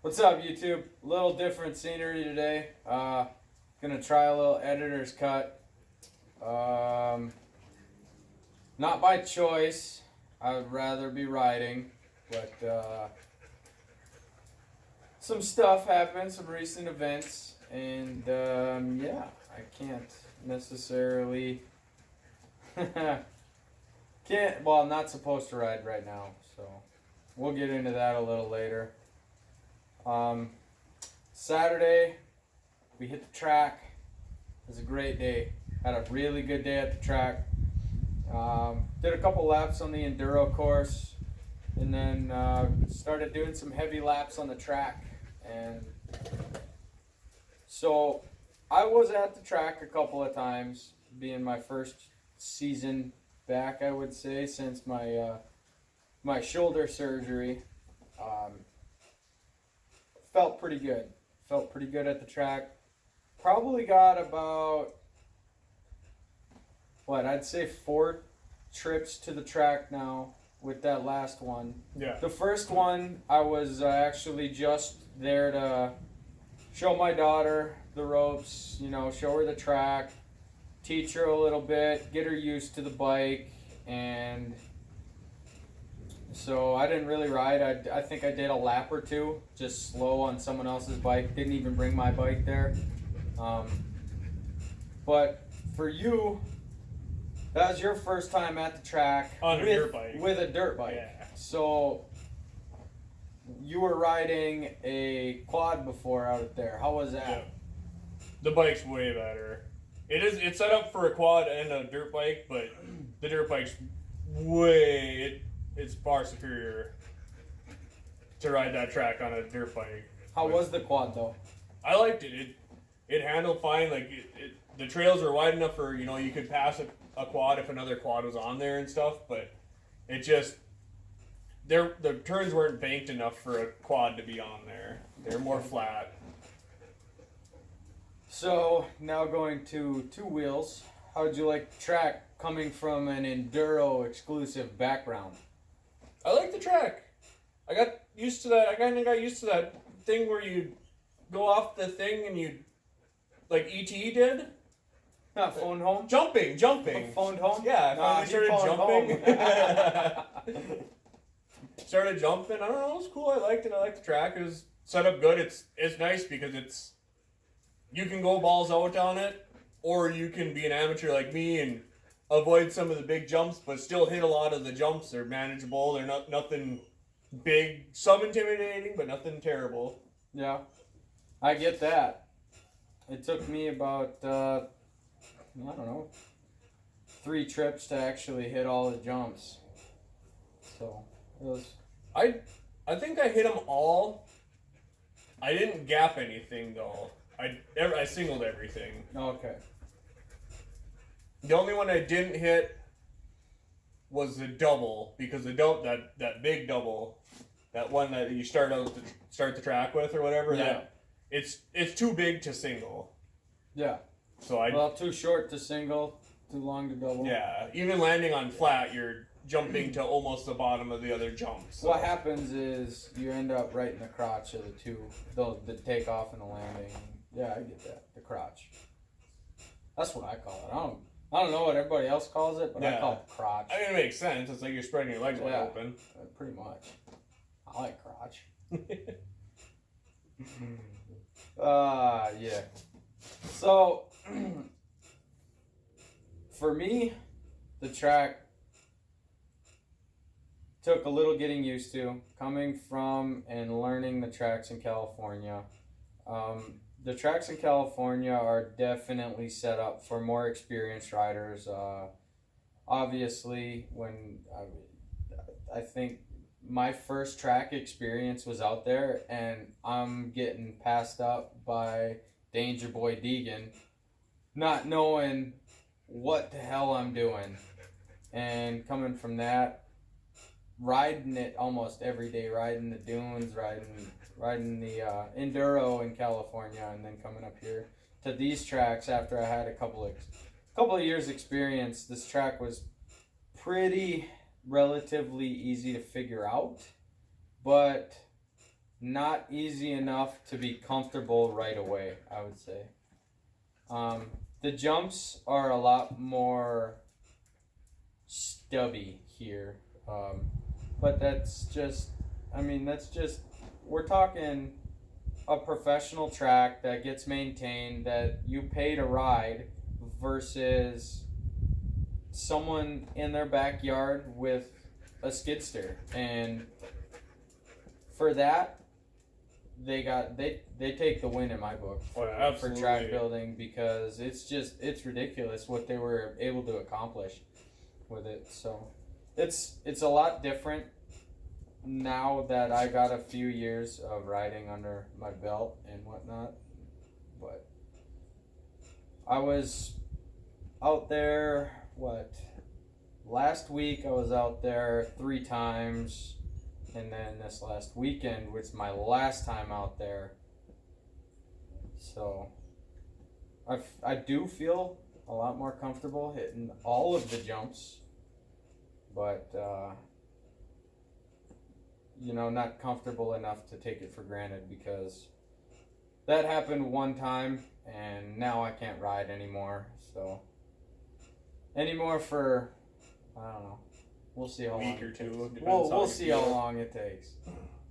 What's up, YouTube? A little different scenery today. Gonna try a little editor's cut. Not by choice. I would rather be riding, but some stuff happened, some recent events, and yeah, I can't necessarily. Well, I'm not supposed to ride right now, so we'll get into that a little later. Saturday, we hit the track. It was a great day. Had a really good day at the track. Did a couple laps on the enduro course, and then started doing some heavy laps on the track. And so I was at the track a couple of times, being my first season back, I would say, since my my shoulder surgery. Felt pretty good. Felt pretty good at the track. Probably got about, I'd say 4 trips to the track now with that last one. Yeah. The first one, I was actually just there to show my daughter the ropes, show her the track, teach her a little bit, get her used to the bike, and so I didn't really ride. I think I did a lap or two, just slow on someone else's bike. Didn't even bring my bike there. But for you, that was your first time at the track On a dirt bike. With a dirt bike. Yeah. So you were riding a quad before out there. How was that? Yeah. The bike's way better. It's set up for a quad and a dirt bike, but the dirt bike's it's far superior to ride that track on a dirt bike. How was the quad though? I liked it. It handled fine. Like the trails were wide enough for you could pass a quad if another quad was on there and stuff. But it just the turns weren't banked enough for a quad to be on there. They're more flat. So now going to 2 wheels. How would you like the track coming from an enduro exclusive background? I like the track. I got used to that. I kind of got used to that thing where you go off the thing and you, like E.T. did. Phoned home? Jumping. Phoned home? Yeah, I finally started jumping. Started jumping. I don't know. It was cool. I liked it. I liked the track. It was set up good. It's nice because you can go balls out on it, or you can be an amateur like me and avoid some of the big jumps, but still hit a lot of the jumps. They're manageable. They're nothing big, some intimidating, but nothing terrible. Yeah, I get that. It took me about, 3 trips to actually hit all the jumps. So, it was... I think I hit them all. I didn't gap anything, though. I singled everything. Okay. The only one I didn't hit was the double, because that big double, that one that you start the track with or whatever, yeah. It's too big to single. Yeah. So too short to single, too long to double. Yeah, even landing on flat, you're jumping to almost the bottom of the other jumps. So. What happens is you end up right in the crotch of the takeoff and the landing. Yeah, I get that. The crotch. That's what I call it. I don't know what everybody else calls it, but I call it crotch. I mean, it makes sense. It's like you're spreading your legs wide open. Pretty much. I like crotch. Yeah. So, for me, the track took a little getting used to, coming from and learning the tracks in California. The tracks in California are definitely set up for more experienced riders. Obviously, when I think my first track experience was out there, and I'm getting passed up by Danger Boy Deegan, not knowing what the hell I'm doing. And coming from that, riding it almost every day, riding the dunes, riding the enduro in California, and then coming up here to these tracks after I had a couple of years experience. This track was pretty relatively easy to figure out, but not easy enough to be comfortable right away, I would say. The jumps are a lot more stubby here. But that's just, we're talking a professional track that gets maintained, that you pay to ride, versus someone in their backyard with a skid steer. And for that, they take the win in my book for track building, because it's ridiculous what they were able to accomplish with it. So it's a lot different now that I got a few years of riding under my belt and whatnot. But I was out there, last week I was out there 3 times, and then this last weekend was my last time out there. So I do feel a lot more comfortable hitting all of the jumps, but not comfortable enough to take it for granted, because that happened one time and now I can't ride anymore. So anymore for, I don't know. We'll see how long. A week or two. We'll see how long it takes.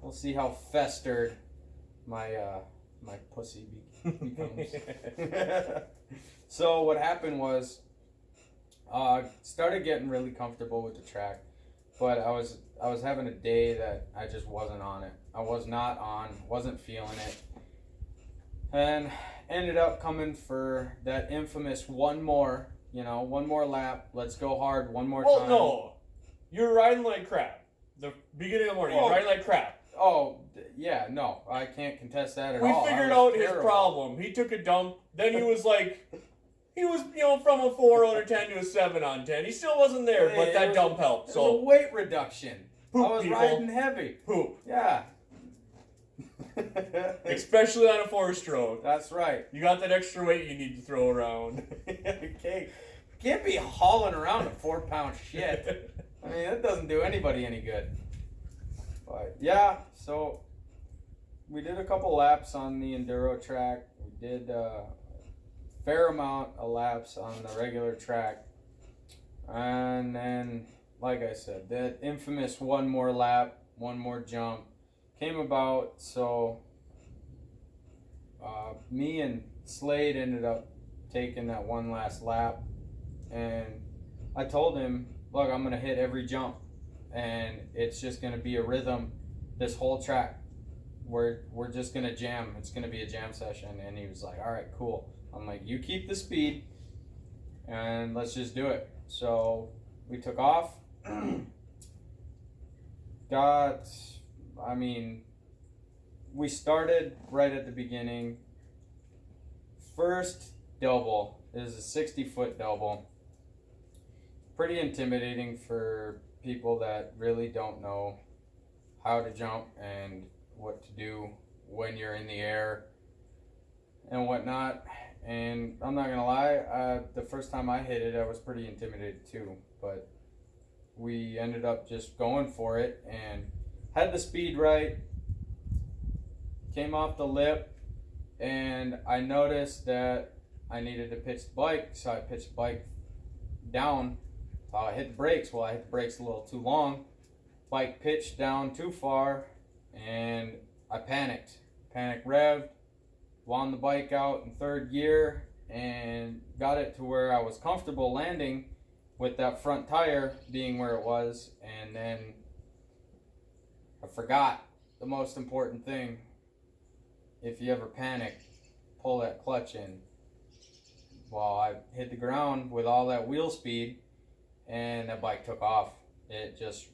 We'll see how festered my pussy becomes. So what happened was, started getting really comfortable with the track, but I was having a day that I just wasn't on it. I was not on, wasn't feeling it, and ended up coming for that infamous one more lap. Let's go hard one more time. Well, no, you're riding like crap. The beginning of the morning, you're riding like crap. Oh, yeah, no, I can't contest that at all. We figured out his problem. He took a dump, then he was from a 4 out of 10 to a 7 on 10. He still wasn't there, but that dump helped. So it was a weight reduction. Poop, I was riding heavy. Poop. Yeah. Especially on a 4-stroke. That's right. You got that extra weight you need to throw around. Can't be hauling around a 4-pound shit. I mean, that doesn't do anybody any good. But yeah, so we did a couple laps on the enduro track. We did a fair amount of laps on the regular track. And then, like I said, that infamous one more lap, one more jump came about. So me and Slade ended up taking that one last lap, and I told him, look, I'm going to hit every jump, and it's just going to be a rhythm this whole track. We're just going to jam. It's going to be a jam session. And he was like, all right, cool. I'm like, you keep the speed and let's just do it. So we took off. We started right at the beginning. First double is a 60-foot double. Pretty intimidating for people that really don't know how to jump and what to do when you're in the air and whatnot. And I'm not gonna lie, the first time I hit it, I was pretty intimidated too. But we ended up just going for it and had the speed right. Came off the lip, and I noticed that I needed to pitch the bike, so I pitched the bike down. I hit the brakes. Well, I hit the brakes a little too long. Bike pitched down too far, and I panicked. Panic revved, wound the bike out in 3rd gear, and got it to where I was comfortable landing with that front tire being where it was. And then I forgot the most important thing. If you ever panic, pull that clutch in. Well, I hit the ground with all that wheel speed, and that bike took off. It just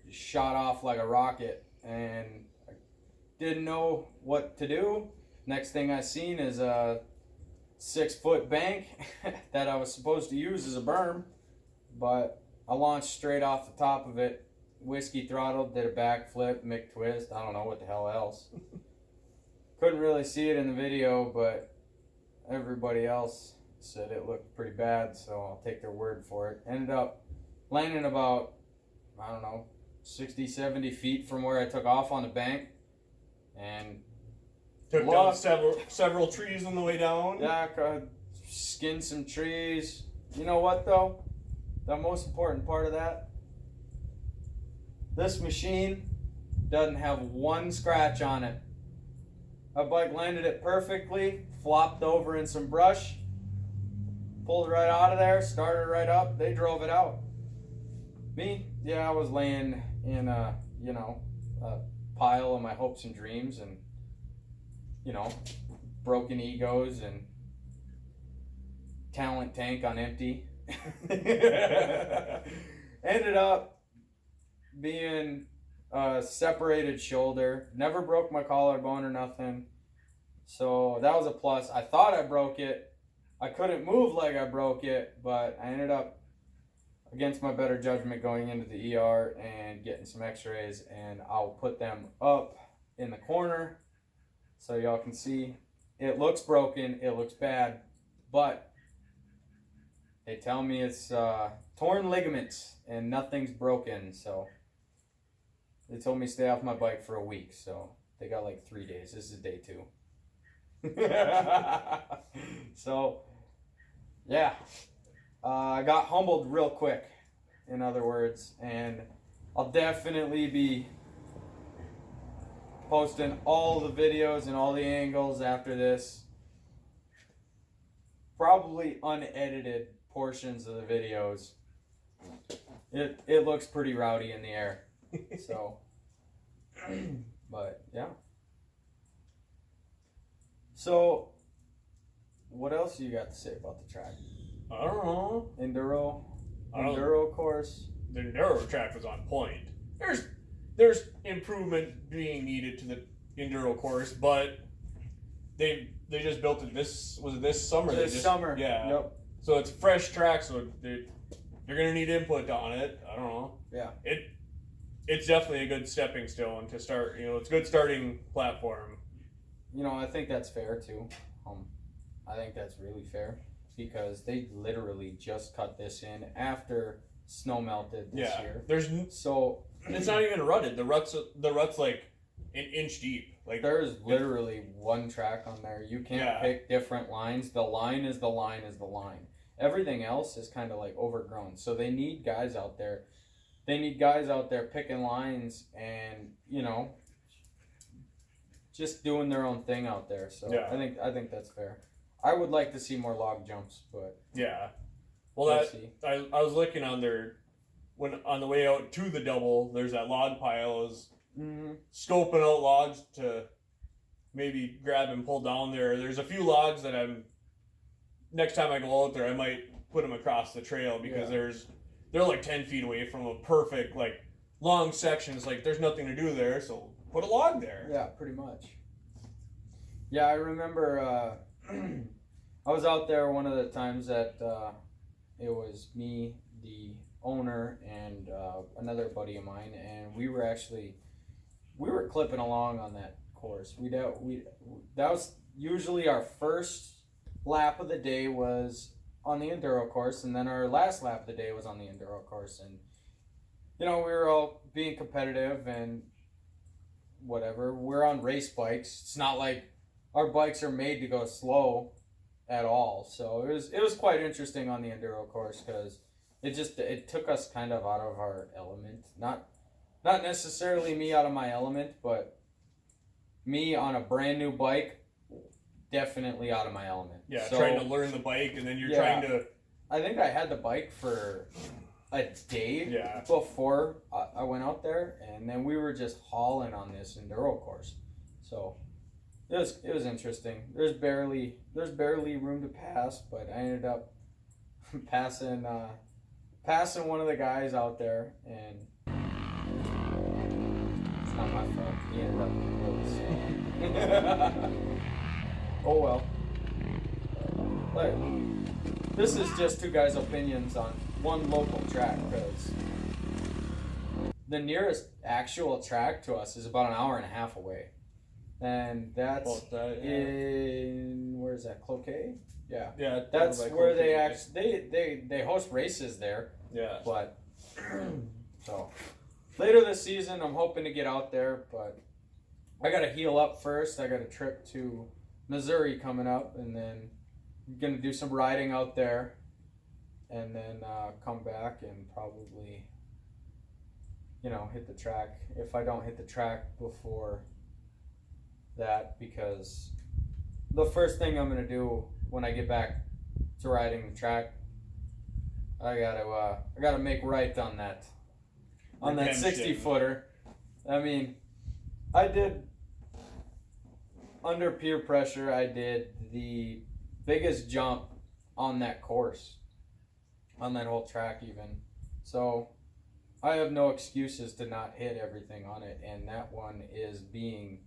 shot off like a rocket, and I didn't know what to do. Next thing I seen is a 6-foot bank that I was supposed to use as a berm, but I launched straight off the top of it, whiskey throttled, did a backflip, Mick twist, I don't know what the hell else. Couldn't really see it in the video, but everybody else said it looked pretty bad, so I'll take their word for it. Ended up landing about, 60, 70 feet from where I took off on the bank, and Took down several trees on the way down. yeah, skinned some trees. You know what though? The most important part of that, this machine doesn't have one scratch on it. My bike landed it perfectly, flopped over in some brush, pulled it right out of there, started it right up, they drove it out. Me, yeah, I was laying in a pile of my hopes and dreams and, broken egos and talent tank on empty. Ended up being a separated shoulder. Never broke my collarbone or nothing. So that was a plus. I thought I broke it. I couldn't move like I broke it, but I ended up, against my better judgment, going into the ER and getting some x-rays, and I'll put them up in the corner so y'all can see. It looks broken, it looks bad, but they tell me it's torn ligaments and nothing's broken, so they told me stay off my bike for a week, so they got like 3 days. This is day 2. So, yeah. I got humbled real quick, in other words, and I'll definitely be posting all the videos and all the angles after this. Probably unedited portions of the videos. It looks pretty rowdy in the air. So, but yeah. So, what else you got to say about the track? I don't know. Enduro course. The enduro track was on point. There's improvement being needed to the enduro course, but they just built it this summer. This summer. Yeah. Yep. So it's fresh track, so they're gonna need input on it. I don't know. Yeah. It's definitely a good stepping stone to start. It's a good starting platform. I think that's fair too. I think that's really fair because they literally just cut this in after snow melted this year. It's not even rutted. The rut's like an inch deep. Like there's literally one track on there. You can't pick different lines. The line is the line is the line. Everything else is kind of like overgrown. So they need guys out there. They need guys out there picking lines and just doing their own thing out there. So I think that's fair. I would like to see more log jumps, but yeah. Well, I was looking on on the way out to the double. There's that log pile. I was scoping out logs to maybe grab and pull down there. There's a few logs that next time I go out there, I might put them across the trail because they're like 10 feet away from a perfect like long section. It's like there's nothing to do there, so put a log there. Yeah, pretty much. Yeah, I remember I was out there one of the times that it was me, the owner, and another buddy of mine, and we were clipping along on that course. That was usually our first lap of the day was on the enduro course, and then our last lap of the day was on the enduro course, and we were all being competitive and whatever. We're on race bikes. It's not like our bikes are made to go slow at all. So it was quite interesting on the enduro course because it took us kind of out of our element. Not necessarily me out of my element, but me on a brand new bike, definitely out of my element. Yeah, so, trying to learn the bike, and then you're trying to. I think I had the bike for a day before I went out there, and then we were just hauling on this enduro course. So it was interesting. There's barely room to pass, but I ended up passing one of the guys out there, and it's not my fault. He ended up really slow. Oh well. But this is just two guys' opinions on one local track, because the nearest actual track to us is about an hour and a half away. And that's in, where's that, Cloquet? Yeah. Yeah. That's where they actually, they host races there. Yeah. But, so, later this season, I'm hoping to get out there, but I gotta heal up first. I got a trip to Missouri coming up, and then I'm gonna do some riding out there, and then come back and probably, hit the track. If I don't hit the track before that, because the first thing I'm gonna do when I get back to riding the track, I gotta make right on that 60-footer. I mean, I did, under peer pressure, I did the biggest jump on that course, on that whole track even. So I have no excuses to not hit everything on it, and that one is being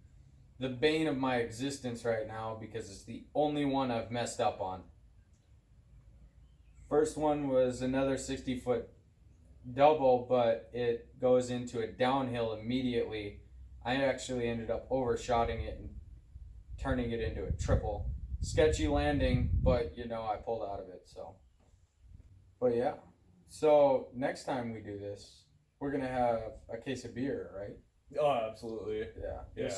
the bane of my existence right now because it's the only one I've messed up on. First one was another 60-foot double, but it goes into a downhill immediately. I actually ended up overshotting it and turning it into a triple. Sketchy landing, but I pulled out of it. But yeah. So next time we do this, we're gonna have a case of beer, right? Oh, absolutely. Yeah.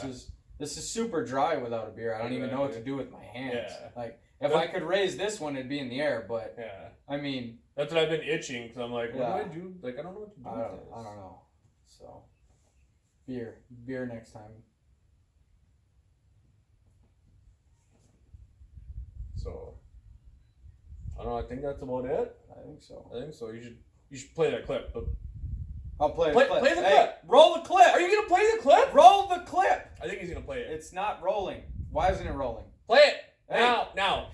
This is super dry without a beer. I don't even know what to do with my hands. Yeah. Like if I could raise this one, it'd be in the air. But yeah, I mean, that's what I've been itching because I'm like, what do I do? Like I don't know what to do. I don't know. So beer next time. So I don't know. I think that's about it. I think so. You should play that clip. I'll play the clip. Play the hey, clip. Roll the clip. Are you gonna play the clip? Roll the clip. I think he's gonna play it. It's not rolling. Why isn't it rolling? Play it Hey. now.